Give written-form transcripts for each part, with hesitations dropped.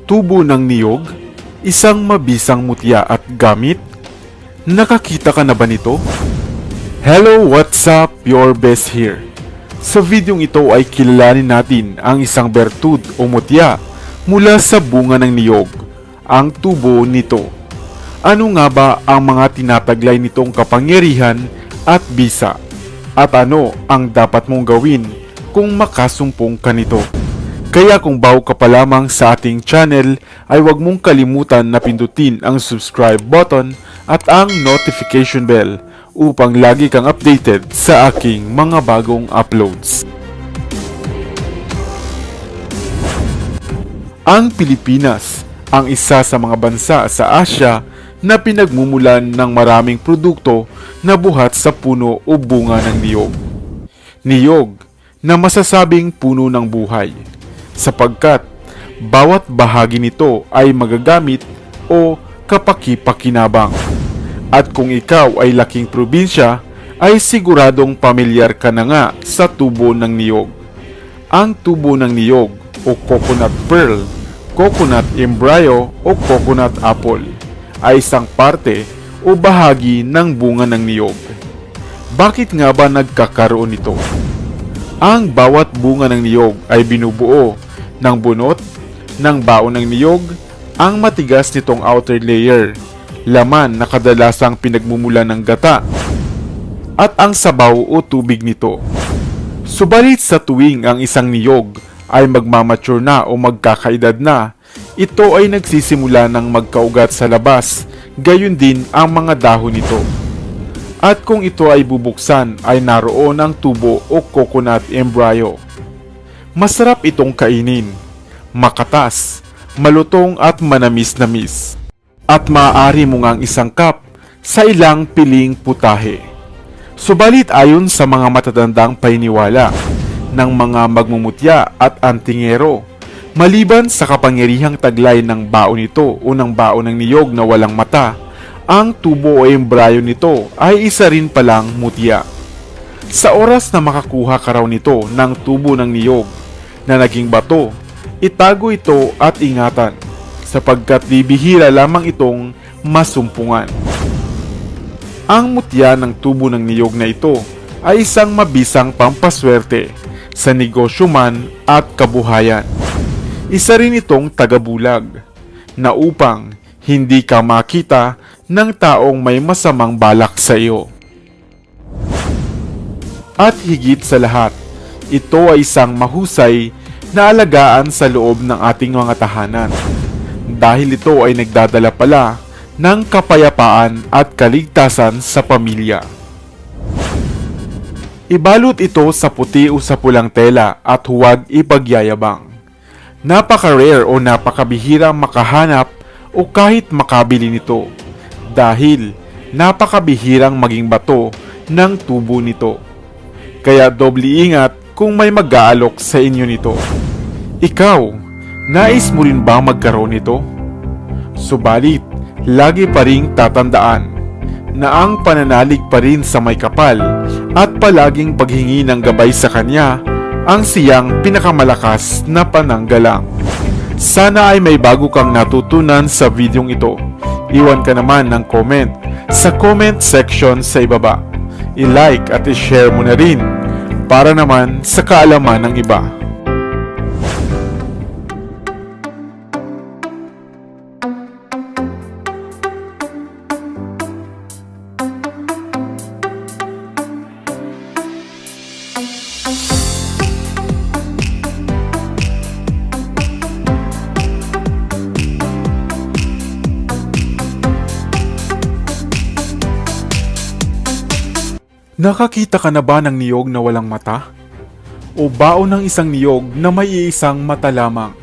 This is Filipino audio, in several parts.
Tubo ng niyog, isang mabisang mutya at gamit. Nakakita ka na ba nito? Hello, what's up? Your best here. Sa videong ito ay kilalanin natin ang isang bertud o mutya mula sa bunga ng niyog, ang tubo nito. Ano nga ba ang mga tinataglay nitong kapangyarihan at bisa? At ano ang dapat mong gawin kung makasumpong ka nito? Kaya kung bago ka pa lamang sa ating channel ay huwag mong kalimutan na pindutin ang subscribe button at ang notification bell upang lagi kang updated sa aking mga bagong uploads. Ang Pilipinas ang isa sa mga bansa sa Asia na pinagmumulan ng maraming produkto na buhat sa puno o bunga ng niyog. Niyog na masasabing puno ng buhay, sapagkat bawat bahagi nito ay magagamit o kapaki-pakinabang. At kung ikaw ay laking probinsya, ay siguradong pamilyar ka na nga sa tubo ng niyog. Ang tubo ng niyog o coconut pearl, coconut embryo o coconut apple ay isang parte o bahagi ng bunga ng niyog. Bakit nga ba nagkakaroon nito? Ang bawat bunga ng niyog ay binubuo ng bunot, ng baon ng niyog, ang matigas nitong outer layer, laman na kadalasang pinagmumulan ng gata, at ang sabaw o tubig nito. Subalit sa tuwing ang isang niyog ay magmamature na o magkakaedad na, ito ay nagsisimula ng magkaugat sa labas, gayon din ang mga dahon nito. At kung ito ay bubuksan ay naroon ang tubo o coconut embryo. Masarap itong kainin, makatas, malutong at manamis-namis. At maaari mo ngang isangkap sa ilang piling putahe. Subalit ayon sa mga matatandang paniniwala ng mga magmumutya at antingero, maliban sa kapangyarihang taglay ng baon nito o ng baon ng niyog na walang mata, ang tubo o embryo nito ay isa rin palang mutya. Sa oras na makakuha ka raw nito ng tubo ng niyog na naging bato, itago ito at ingatan, sapagkat bibihira lamang itong masumpungan. Ang mutya ng tubo ng niyog na ito ay isang mabisang pampaswerte sa negosyo man at kabuhayan. Isa rin itong tagabulag na upang hindi ka makita ng taong may masamang balak sa iyo. At higit sa lahat, ito ay isang mahusay na alagaan sa loob ng ating mga tahanan, dahil ito ay nagdadala pala ng kapayapaan at kaligtasan sa pamilya. Ibalot ito sa puti o sa pulang tela at huwag ipagyayabang. Napaka-rare o napakabihirang makahanap o kahit makabili nito, dahil napakabihirang maging bato ng tubo nito. Kaya doble ingat kung may mag-aalok sa inyo nito. Ikaw, nais mo rin ba magkaroon nito? Subalit, lagi pa ring tatandaan na ang pananalig pa rin sa may kapal at palaging paghingi ng gabay sa kanya ang siyang pinakamalakas na pananggalang. Sana ay may bago kang natutunan sa videong ito. Iwan ka naman ng comment sa comment section sa ibaba. I-like at i-share mo na rin para naman sa kaalaman ng iba. Nakakita ka na ba ng niyog na walang mata? O baon ng isang niyog na may iisang mata lamang?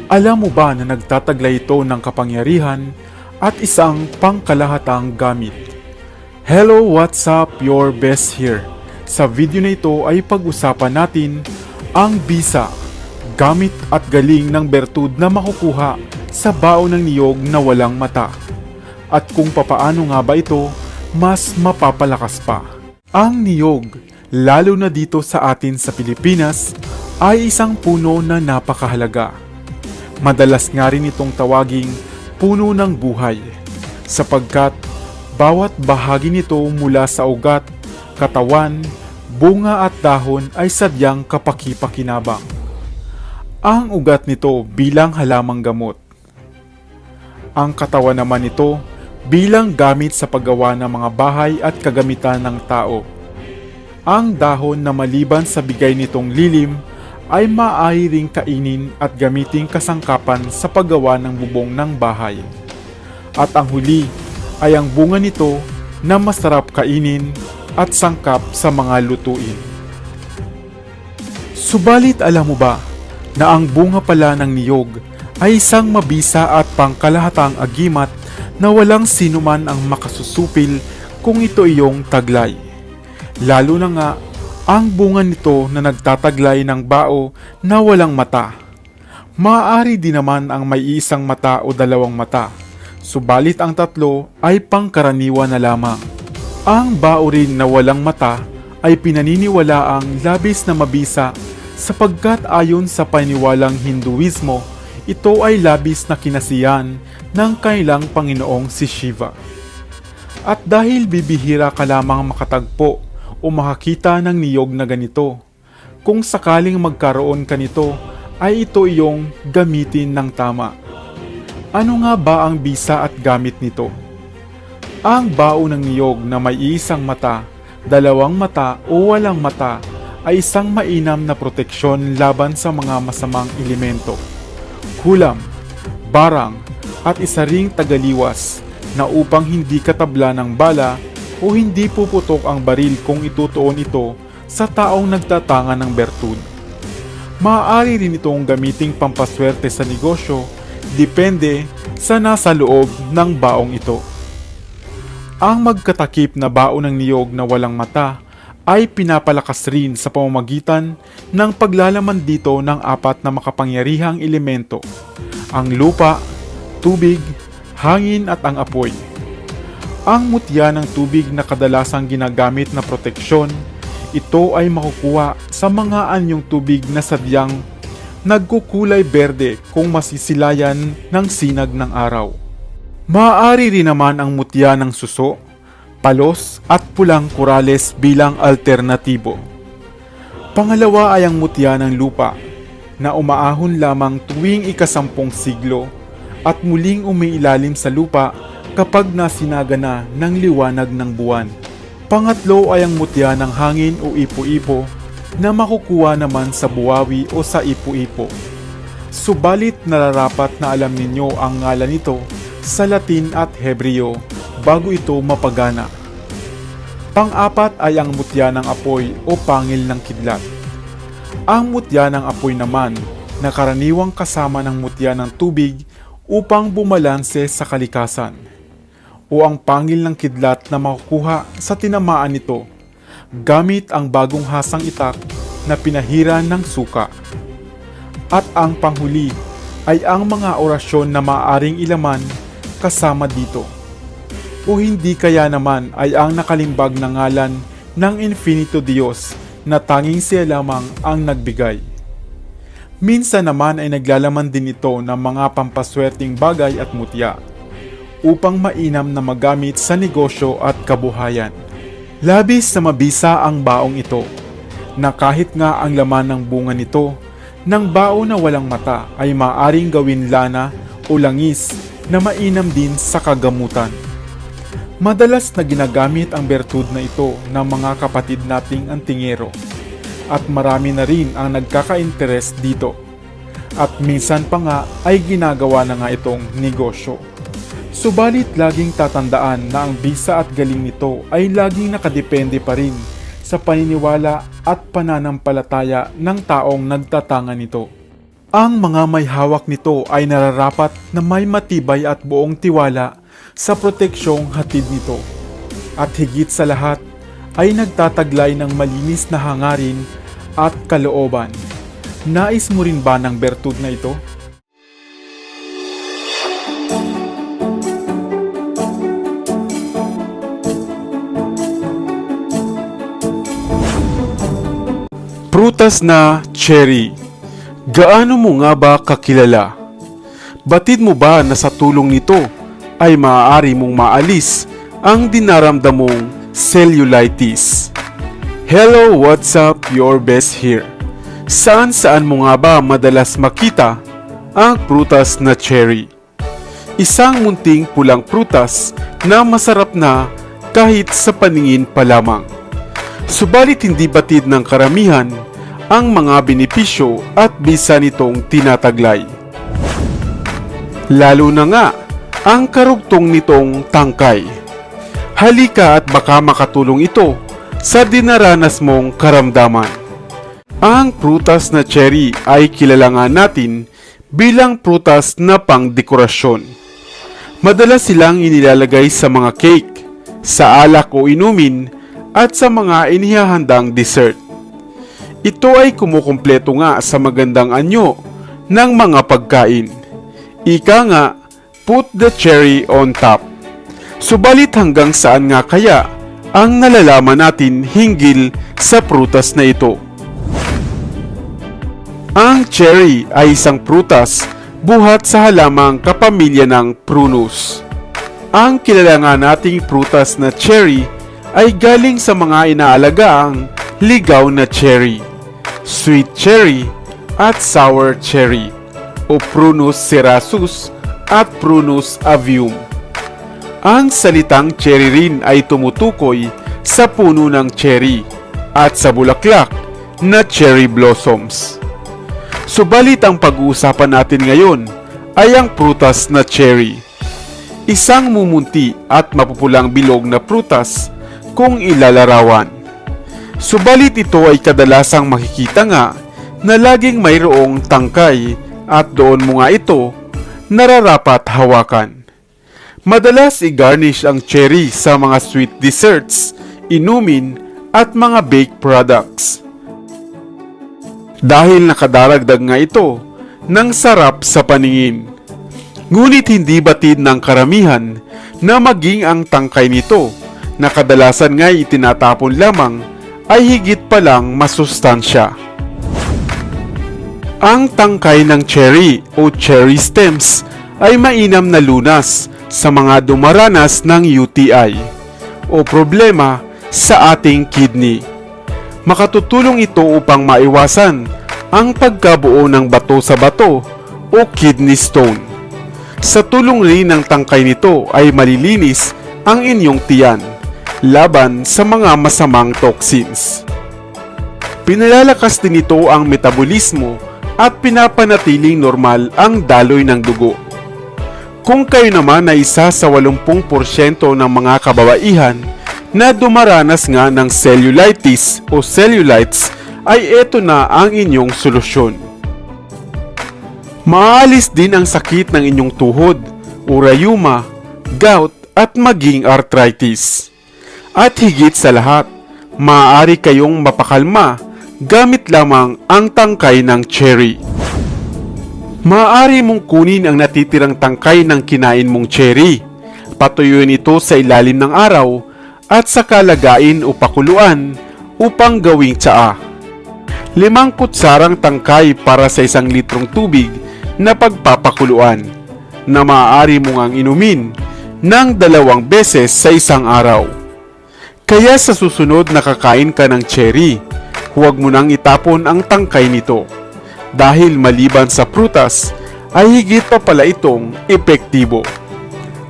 Alam mo ba na nagtataglay ito ng kapangyarihan at isang pangkalahatang gamit? Hello, what's up? Your best here. Sa video na ito ay pag-usapan natin ang bisa, gamit at galing ng bertud na makukuha sa baon ng niyog na walang mata. At kung papaano nga ba ito mas mapapalakas pa. Ang niyog, lalo na dito sa atin sa Pilipinas, ay isang puno na napakahalaga. Madalas nga rin itong tawaging puno ng buhay sapagkat bawat bahagi nito mula sa ugat, katawan, bunga at dahon ay sadyang kapaki-pakinabang. Ang ugat nito bilang halamang gamot. Ang katawan naman nito bilang gamit sa paggawa ng mga bahay at kagamitan ng tao. Ang dahon na maliban sa bigay nitong lilim ay maaari ring kainin at gamiting kasangkapan sa paggawa ng bubong ng bahay. At ang huli ay ang bunga nito na masarap kainin at sangkap sa mga lutuin. Subalit alam mo ba na ang bunga pala ng niyog ay isang mabisa at pangkalahatang agimat na walang sinuman ang makasusupil kung ito iyong taglay. Lalo na nga ang bunga nito na nagtataglay ng bao na walang mata. Maaari din naman ang may isang mata o dalawang mata, subalit ang tatlo ay pangkaraniwan na lamang. Ang bao rin na walang mata ay pinaniniwalaang labis na mabisa sapagkat ayon sa paniniwalang Hinduismo, ito ay labis na kinasiyan ng kanilang Panginoong si Shiva. At dahil bibihira ka lamang makatagpo o makakita ng niyog na ganito, kung sakaling magkaroon ka nito, ay ito iyong gamitin ng tama. Ano nga ba ang bisa at gamit nito? Ang bao ng niyog na may isang mata, dalawang mata o walang mata ay isang mainam na proteksyon laban sa mga masamang elemento, kulam, barang, at isa ring tagaliwas na upang hindi katabla ng bala o hindi puputok ang baril kung itutuon ito sa taong nagtatanga ng bertud. Maaari rin itong gamiting pampaswerte sa negosyo, depende sa nasa loob ng baong ito. Ang magkatakip na bao ng niyog na walang mata ay pinapalakas rin sa pamamagitan ng paglalaman dito ng apat na makapangyarihang elemento, ang lupa, tubig, hangin at ang apoy. Ang mutya ng tubig na kadalasang ginagamit na proteksyon, ito ay makukuha sa mga anyong tubig na sadyang nagkukulay berde kung masisilayan ng sinag ng araw. Maaari rin naman ang mutya ng suso, palos at pulang korales bilang alternatibo. Pangalawa ay ang mutya ng lupa na umaahon lamang tuwing ika-10 siglo at muling umiilalim sa lupa kapag nasinaga na ng liwanag ng buwan. Pangatlo ay ang mutya ng hangin o ipo-ipo na makukuha naman sa buwawi o sa ipo-ipo. Subalit nararapat na alam ninyo ang ngalan nito sa Latin at Hebreo bago ito mapagana. Pang-apat ay ang mutya ng apoy o pangil ng kidlat. Ang mutya ng apoy naman na karaniwang kasama ng mutya ng tubig upang bumalanse sa kalikasan, o ang pangil ng kidlat na makukuha sa tinamaan nito gamit ang bagong hasang itak na pinahiran ng suka. At ang panghuli ay ang mga orasyon na maaaring ilaman kasama dito, o hindi kaya naman ay ang nakalimbag na ngalan ng Infinito Diyos na tanging siya lamang ang nagbigay. Minsan naman ay naglalaman din ito ng mga pampaswerteng bagay at mutya upang mainam na magamit sa negosyo at kabuhayan. Labis na mabisa ang baong ito na kahit nga ang laman ng bunga nito ng bao na walang mata ay maaring gawin lana o langis na mainam din sa kagamutan. Madalas na ginagamit ang bertud na ito ng mga kapatid nating antingero at marami na rin ang nagkaka-interes dito at minsan pa nga ay ginagawa na nga itong negosyo. Subalit laging tatandaan na ang bisa at galing nito ay laging nakadepende pa rin sa paniniwala at pananampalataya ng taong nagtatanga nito. Ang mga may hawak nito ay nararapat na may matibay at buong tiwala sa proteksyong hatid nito. At higit sa lahat ay nagtataglay ng malinis na hangarin at kalooban. Nais mo rin ba ng bertud na ito? Prutas na cherry. Gaano mo nga ba kakilala? Batid mo ba na sa tulong nito ay maaari mong maalis ang dinaramdam mong cellulitis? Hello, what's up? Your best here. Saan mo nga ba madalas makita ang prutas na cherry? Isang munting pulang prutas na masarap na kahit sa paningin pa lamang. Subalit hindi batid ng karamihan ang mga benepisyo at bisa nitong tinataglay. Lalo na nga ang karugtong nitong tangkay. Halika at baka makatulong ito sa dinaranas mong karamdaman. Ang prutas na cherry ay kilala nga natin bilang prutas na pangdekorasyon. Madalas silang inilalagay sa mga cake, sa alak o inumin at sa mga inihahandang dessert. Ito ay kumukumpleto nga sa magandang anyo ng mga pagkain. Ika nga, put the cherry on top. Subalit hanggang saan nga kaya ang nalalaman natin hinggil sa prutas na ito? Ang cherry ay isang prutas buhat sa halamang kapamilya ng prunus. Ang kilala nga nating prutas na cherry ay galing sa mga inaalagaang ligaw na cherry, sweet cherry at sour cherry o Prunus cerasus at Prunus avium. Ang salitang cherry rin ay tumutukoy sa puno ng cherry at sa bulaklak na cherry blossoms. Subalit ang pag-uusapan natin ngayon ay ang prutas na cherry. Isang mumunti at mapupulang bilog na prutas kung ilalarawan. Subalit ito ay kadalasang makikita nga na laging mayroong tangkay at doon mo nga ito nararapat hawakan. Madalas i-garnish ang cherry sa mga sweet desserts, inumin at mga baked products. Dahil nakadaragdag nga ito ng sarap sa paningin. Ngunit hindi batid ng karamihan na maging ang tangkay nito na kadalasan nga itinatapon lamang ay higit palang masustansya. Ang tangkay ng cherry o cherry stems ay mainam na lunas sa mga dumaranas ng UTI o problema sa ating kidney. Makatutulong ito upang maiwasan ang pagkabuo ng bato sa bato o kidney stone. Sa tulong rin ng tangkay nito ay malilinis ang inyong tiyan laban sa mga masamang toxins. Pinalalakas din ito ang metabolismo at pinapanatiling normal ang daloy ng dugo. Kung kayo naman ay isa sa 80% ng mga kababaihan na dumaranas nga ng cellulitis o cellulites, ay eto na ang inyong solusyon. Maaalis din ang sakit ng inyong tuhod, urayuma, gout at maging arthritis. At higit sa lahat, maaari kayong mapakalma gamit lamang ang tangkay ng cherry. Maaari mong kunin ang natitirang tangkay ng kinain mong cherry, patuyuin ito sa ilalim ng araw at saka lagain o pakuluan upang gawing tsaa. 5 kutsarang tangkay para sa 1 litrong tubig na pagpapakuluan na maaari mo ngang inumin ng 2 beses sa isang araw. Kaya sa susunod na kakain ka ng cherry, huwag mo nang itapon ang tangkay nito dahil maliban sa prutas ay higit pa pala itong epektibo.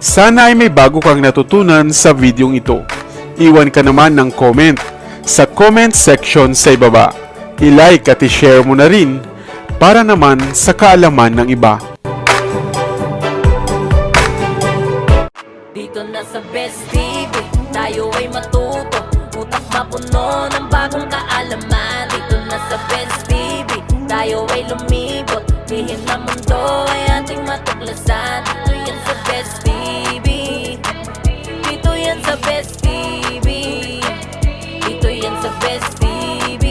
Sana ay may bago kang natutunan sa videong ito. Iwan ka naman ng comment sa comment section sa ibaba. I-like at i-share mo na rin para naman sa kaalaman ng iba. Dito na sa Best TV, tayo ay matuto. Utak mapuno ng bagong kaalaman. Dito na sa Best TV, tayo ay lumibot. Lihim na mundo ay ating matuklasan. Dito yan sa Best TV, dito yan sa Best TV, dito yan sa Best TV.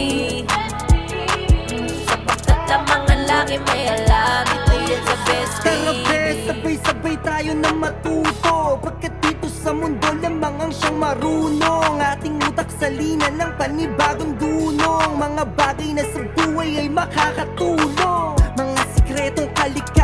Sapagkat lamang ang laki may alam. Dito yan sa Best TV. Tara bes, sabay-sabay tayo na matuto. Pagkat dito sa mundo lamang ang siyang marunong. Ating utak sa lina ng panibagong dunong. Mga bagay na sa buhay ay makakatulong. Mga sikretong kalikasan